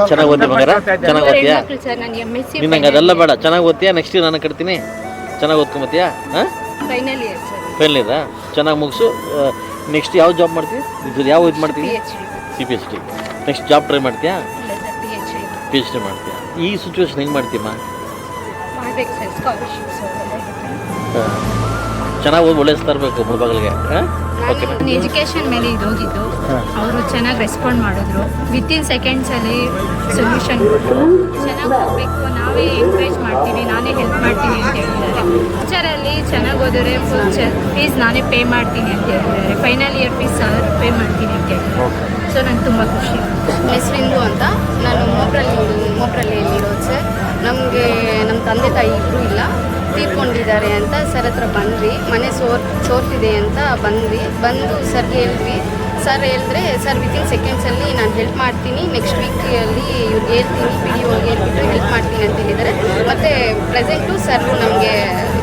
ಚೆನ್ನಾಗಿ ಓದ್ತೀಯ ಮಗರ? ಚೆನ್ನಾಗಿ ಓದ್ತೀಯಾ? ಸರ್ ನಾನು MSc ನಿನ್ನಂಗೆ ಅದೆಲ್ಲ ಬೇಡ, ಚೆನ್ನಾಗಿ ಓದ್ತೀಯಾ? ನೆಕ್ಸ್ಟ್ ನಾನು ಕಟ್ತೀನಿ, ಚೆನ್ನಾಗಿ ಓದ್ಕೊಂಬತ್ತೀಯಾ? ಹಾಂ, ಫೈನಲ್ ಇಯರ್ ಸರ್. ಫೈನಲ್ ಇಯರಾ? ಚೆನ್ನಾಗಿ ಮುಗಿಸು. ನೆಕ್ಸ್ಟ್ ಯಾವ ಜಾಬ್ ಮಾಡ್ತೀವಿ? ಯಾವ ಇದು ಮಾಡ್ತೀವಿ? PhD. ನೆಕ್ಸ್ಟ್ ಜಾಬ್ ಟ್ರೈ ಮಾಡ್ತೀಯಾ? ಇಲ್ಲ ಸರ್, PhD ಮಾಡ್ತೀಯಾ? ಈ ಸಿಚುವೇಶನ್ ಹೆಂಗೆ ಮಾಡ್ತೀಯಮ್ಮ? ಮಾಡ್ಬೇಕು ಸರ್, ಸ್ಕಾಲರ್ಶಿಪ್ಸ್ ಚೆನ್ನಾಗಿ ಓದಿ ಒಳ್ಳೆ ತರಬೇಕು ಮುಳ್ಬಾಗಿಲಿಗೆ. ಹಾಂ, ಓಕೆ. ನಾನು ಎಜುಕೇಷನ್ ಮೇಲೆ ಇದು ಹೋಗಿದ್ದು, ಅವರು ಚೆನ್ನಾಗಿ ರೆಸ್ಪಾಂಡ್ ಮಾಡಿದ್ರು. ವಿತಿನ್ ಸೆಕೆಂಡ್ಸಲ್ಲಿ ಸೊಲ್ಯೂಷನ್ ಕೊಟ್ಟರು. ಚೆನ್ನಾಗಿ ಹೋಗಬೇಕು, ನಾವೇ ಎಂಕರೇಜ್ ಮಾಡ್ತೀವಿ, ನಾನೇ ಹೆಲ್ಪ್ ಮಾಡ್ತೀನಿ ಅಂತ ಹೇಳಿದ್ದಾರೆ. ಫ್ಯೂಚರಲ್ಲಿ ಚೆನ್ನಾಗಿ ಓದಿದ್ರೆ ಫೀಸ್ ನಾನೇ ಪೇ ಮಾಡ್ತೀನಿ ಅಂತ ಹೇಳಿದ್ದಾರೆ. Final year fees sir pay ಮಾಡ್ತೀನಿ ಅಂತ ಹೇಳಿದ್ದಾರೆ. ಸೊ ನಂಗೆ ತುಂಬ ಖುಷಿ. ಮೆಸ್ವಿಂದು ಅಂತ, ನಾನು ಮೋಪ್ರಳ್ಳಿಯಲ್ಲಿರೋದು ಸರ್. ನಮಗೆ ನಮ್ಮ ತಂದೆ ತಾಯಿ ಇಬ್ಬರೂ ಇಲ್ಲ, ತೀರ್ಕೊಂಡಿದ್ದಾರೆ ಅಂತ ಸರ್ ಹತ್ರ ಬಂದ್ವಿ. ಮನೆ ಸೋರ್ತಿದೆ ಅಂತ ಬಂದು ಸರ್ಗೆ ಹೇಳಿದ್ವಿ. ಸರ್ ಹೇಳಿದ್ರೆ, ಸರ್ ವಿತಿನ್ ಸೆಕೆಂಡ್ಸಲ್ಲಿ ನಾನು ಹೆಲ್ಪ್ ಮಾಡ್ತೀನಿ, ನೆಕ್ಸ್ಟ್ ವೀಕಲ್ಲಿ ಇವ್ರಿಗೆ ಹೇಳ್ತೀನಿ, PDO ಹೇಳ್ಬಿಟ್ಟು ಹೆಲ್ಪ್ ಮಾಡ್ತೀನಿ ಅಂತ ಹೇಳಿದ್ದಾರೆ. ಮತ್ತು ಪ್ರೆಸೆಂಟು ಸರ್ರು ನಮಗೆ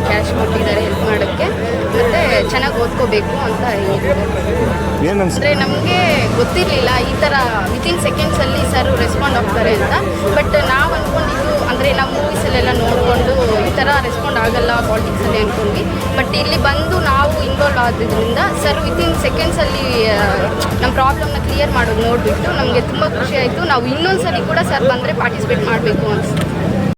ಕ್ಯಾಶ್ ಕೊಟ್ಟಿದ್ದಾರೆ ಹೆಲ್ಪ್ ಮಾಡೋಕ್ಕೆ. ಮತ್ತು ಚೆನ್ನಾಗಿ ಓದ್ಕೋಬೇಕು ಅಂತ ಹೇಳಿದ್ದಾರೆ. ಅಂದರೆ ನಮಗೆ ಗೊತ್ತಿರಲಿಲ್ಲ ಈ ಥರ ವಿತಿನ್ ಸೆಕೆಂಡ್ಸಲ್ಲಿ ಸರ್ ರೆಸ್ಪಾಂಡ್ ಆಗ್ತಾರೆ ಅಂತ. ಬಟ್ ನಾವು ಅಂದ್ಕೊಂಡಿದ್ದು, ಅಂದರೆ ನಾವು ಮೂವೀಸಲ್ಲೆಲ್ಲ ನೋಡಿಕೊಂಡು ಈ ಥರ ರೆಸ್ಪಾಂಡ್ ಆಗಲ್ಲ ಪಾಲಿಟಿಕ್ಸಲ್ಲಿ ಅಂದ್ಕೊಂಡ್ವಿ. ಬಟ್ ಇಲ್ಲಿ ಬಂದು ನಾವು ಇನ್ವಾಲ್ವ್ ಆದ್ರಿಂದ ಸರ್ ವಿತಿನ್ ಸೆಕೆಂಡ್ಸಲ್ಲಿ ನಮ್ಮ ಪ್ರಾಬ್ಲಮ್ನ ಕ್ಲಿಯರ್ ಮಾಡೋದು ನೋಡಿಬಿಟ್ಟು ನಮಗೆ ತುಂಬ ಖುಷಿ ಆಯಿತು. ನಾವು ಇನ್ನೊಂದು ಸರಿ ಕೂಡ ಸರ್ ಬಂದರೆ ಪಾರ್ಟಿಸಿಪೇಟ್ ಮಾಡಬೇಕು ಅನಿಸ್ತು.